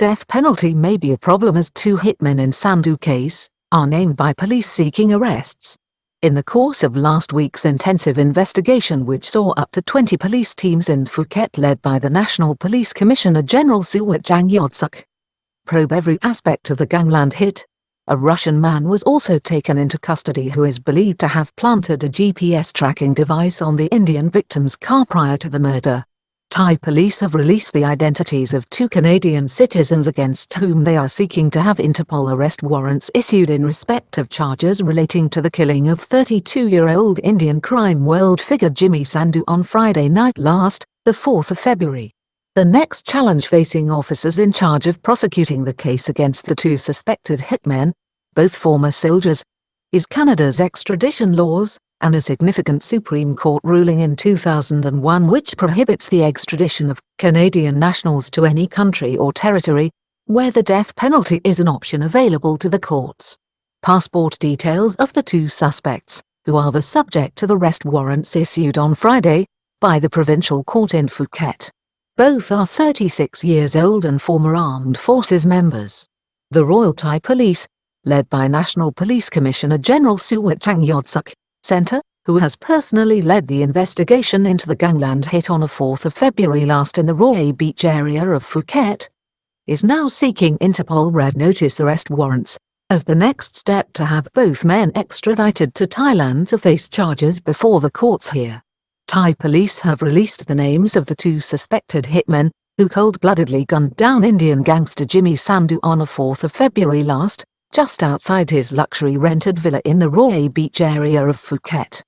death penalty may be a problem as two hitmen in Sandhu case are named by police seeking arrests. In the course of last week's intensive investigation, which saw up to 20 police teams in Phuket led by the National Police Commissioner General Suwat Jang probe every aspect of the gangland hit, a Russian man was also taken into custody who is believed to have planted a GPS tracking device on the Indian victim's car prior to the murder. Thai police have released the identities of two Canadian citizens against whom they are seeking to have Interpol arrest warrants issued in respect of charges relating to the killing of 32-year-old Indian crime world figure Jimmy Sandhu on Friday night last, the 4th of February. The next challenge facing officers in charge of prosecuting the case against the two suspected hitmen, both former soldiers, is Canada's extradition laws, and a significant Supreme Court ruling in 2001 which prohibits the extradition of Canadian nationals to any country or territory where the death penalty is an option available to the courts. Passport details of the two suspects, who are the subject of arrest warrants issued on Friday by the provincial court in Phuket. Both are 36 years old and former armed forces members. The Royal Thai Police, led by National Police Commissioner General Suwat Jang Centre, who has personally led the investigation into the gangland hit on the 4th of February last in the Roy Beach area of Phuket, is now seeking Interpol Red Notice arrest warrants, as the next step to have both men extradited to Thailand to face charges before the courts here. Thai police have released the names of the two suspected hitmen, who cold-bloodedly gunned down Indian gangster Jimmy Sandhu on the 4th of February last, just outside his luxury rented villa in the Roy Beach area of Phuket.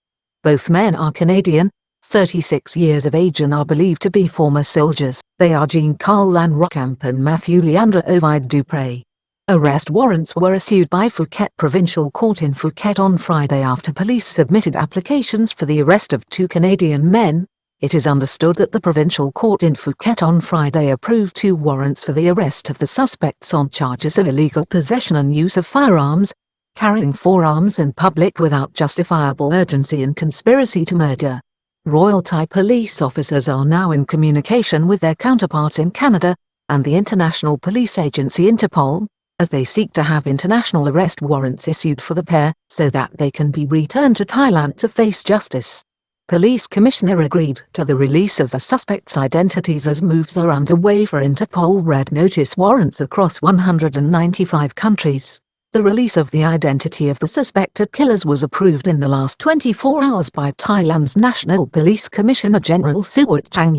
Both men are Canadian, 36 years of age and are believed to be former soldiers. They are Jean Carl Rockamp and Matthew Leandre Ovid Dupre. Arrest warrants were issued by Phuket Provincial Court in Phuket on Friday after police submitted applications for the arrest of two Canadian men. It is understood that the Provincial Court in Phuket on Friday approved two warrants for the arrest of the suspects on charges of illegal possession and use of firearms, carrying forearms in public without justifiable urgency and conspiracy to murder. Royal Thai police officers are now in communication with their counterparts in Canada and the international police agency Interpol, as they seek to have international arrest warrants issued for the pair so that they can be returned to Thailand to face justice. Police Commissioner agreed to the release of the suspects' identities as moves are underway for Interpol Red Notice warrants across 195 countries. The release of the identity of the suspected killers was approved in the last 24 hours by Thailand's National Police Commissioner General Suwat Jang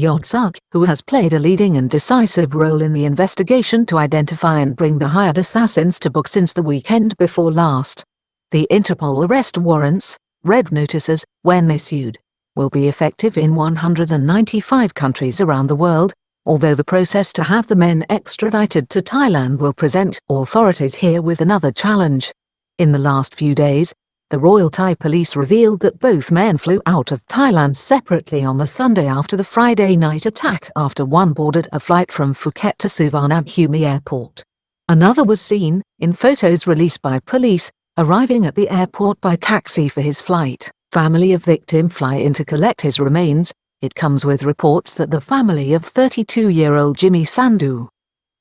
who has played a leading and decisive role in the investigation to identify and bring the hired assassins to book since the weekend before last. The Interpol arrest warrants, red notices, when issued, will be effective in 195 countries around the world, although the process to have the men extradited to Thailand will present authorities here with another challenge. In the last few days, the Royal Thai Police revealed that both men flew out of Thailand separately on the Sunday after the Friday night attack after one boarded a flight from Phuket to Suvarnabhumi Airport. Another was seen, in photos released by police, arriving at the airport by taxi for his flight. Family of victim fly in to collect his remains. It comes with reports that the family of 32-year-old Jimmy Sandhu,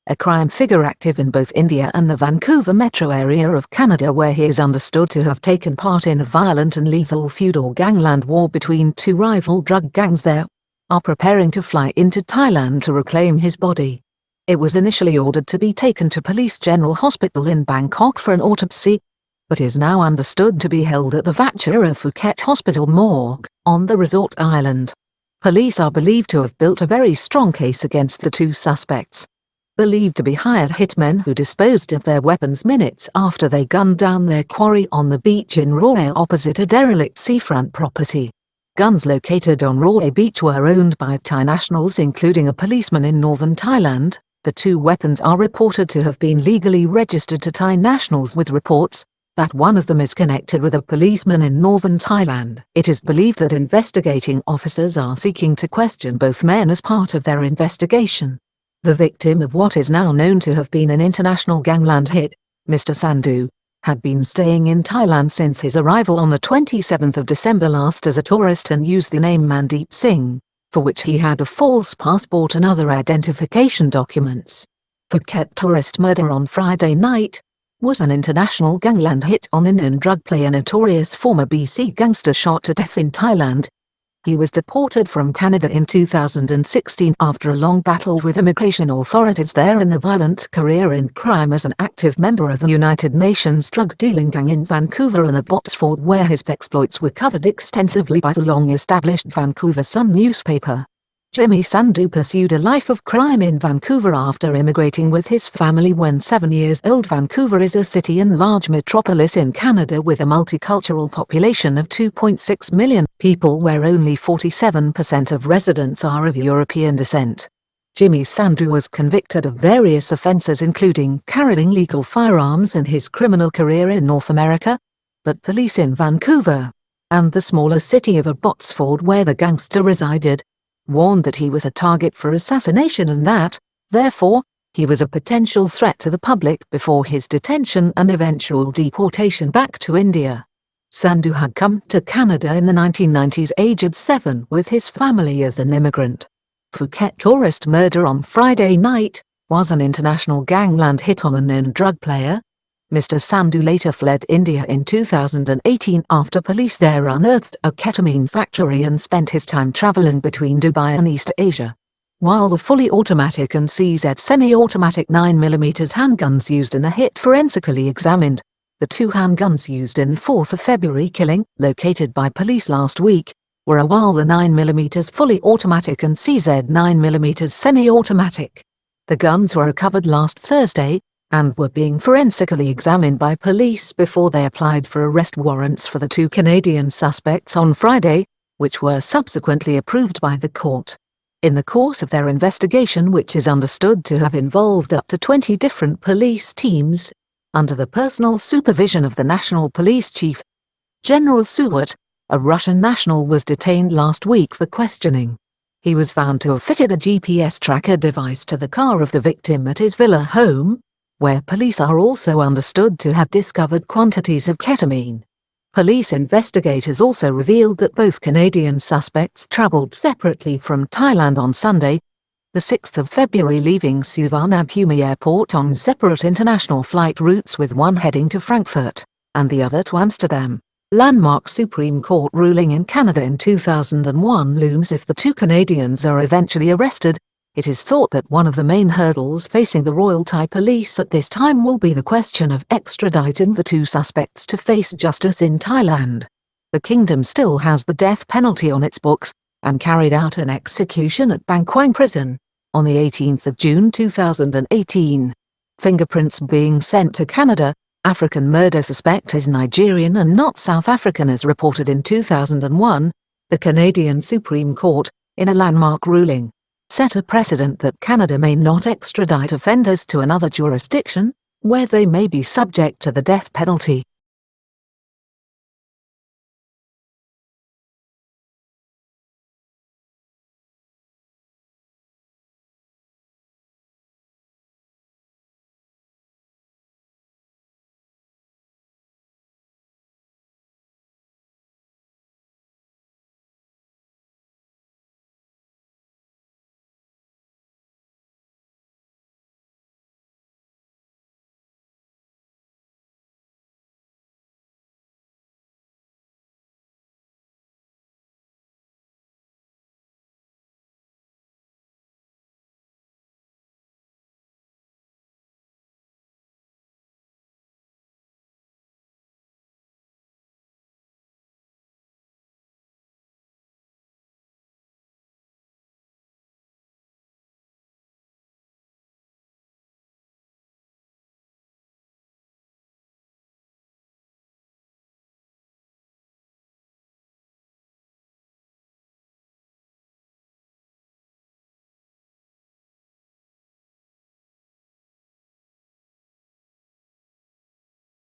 a crime figure active in both India and the Vancouver metro area of Canada where he is understood to have taken part in a violent and lethal feud or gangland war between two rival drug gangs there, are preparing to fly into Thailand to reclaim his body. It was initially ordered to be taken to Police General Hospital in Bangkok for an autopsy, but is now understood to be held at the Vachira Phuket Hospital morgue on the resort island. Police are believed to have built a very strong case against the two suspects, believed to be hired hitmen who disposed of their weapons minutes after they gunned down their quarry on the beach in Roy opposite a derelict seafront property. Guns located on Roy Beach were owned by Thai nationals including a policeman in northern Thailand. The two weapons are reported to have been legally registered to Thai nationals with reports that one of them is connected with a policeman in northern Thailand. It is believed that investigating officers are seeking to question both men as part of their investigation. The victim of what is now known to have been an international gangland hit, Mr. Sandhu, had been staying in Thailand since his arrival on the 27th of December last as a tourist and used the name Mandeep Singh, for which he had a false passport and other identification documents. Phuket tourist murder on Friday night was an international gangland hit on a known drug player, notorious former BC gangster shot to death in Thailand. He was deported from Canada in 2016 after a long battle with immigration authorities there and a violent career in crime as an active member of the United Nations drug-dealing gang in Vancouver and Abbotsford, where his exploits were covered extensively by the long-established Vancouver Sun newspaper. Jimmy Sandhu pursued a life of crime in Vancouver after immigrating with his family when 7 years old. Vancouver is a city and large metropolis in Canada with a multicultural population of 2.6 million people, where only 47% of residents are of European descent. Jimmy Sandhu was convicted of various offences including carrying legal firearms in his criminal career in North America, but police in Vancouver and the smaller city of Abbotsford, where the gangster resided, warned that he was a target for assassination and that, therefore, he was a potential threat to the public before his detention and eventual deportation back to India. Sandhu had come to Canada in the 1990s aged 7 with his family as an immigrant. Phuket tourist murder on Friday night was an international gangland hit on a known drug player. Mr. Sandhu later fled India in 2018 after police there unearthed a ketamine factory and spent his time traveling between Dubai and East Asia. While the fully automatic and CZ semi-automatic 9mm handguns used in the hit forensically examined, the two handguns used in the 4th of February killing, located by police last week, were while the 9mm fully automatic and CZ 9mm semi-automatic. The guns were recovered last Thursday and were being forensically examined by police before they applied for arrest warrants for the two Canadian suspects on Friday, which were subsequently approved by the court. In the course of their investigation, which is understood to have involved up to 20 different police teams, under the personal supervision of the National Police Chief, General Suwat, a Russian national, was detained last week for questioning. He was found to have fitted a GPS tracker device to the car of the victim at his villa home, where police are also understood to have discovered quantities of ketamine. Police investigators also revealed that both Canadian suspects travelled separately from Thailand on Sunday, the 6th of February, leaving Suvarnabhumi Airport on separate international flight routes, with one heading to Frankfurt and the other to Amsterdam. Landmark Supreme Court ruling in Canada in 2001 looms if the two Canadians are eventually arrested. It is thought that one of the main hurdles facing the Royal Thai Police at this time will be the question of extraditing the two suspects to face justice in Thailand. The kingdom still has the death penalty on its books, and carried out an execution at Bangkok prison on the 18th of June 2018. Fingerprints being sent to Canada. African murder suspect is Nigerian and not South African, as reported in 2001. The Canadian Supreme Court, in a landmark ruling, set a precedent that Canada may not extradite offenders to another jurisdiction, where they may be subject to the death penalty.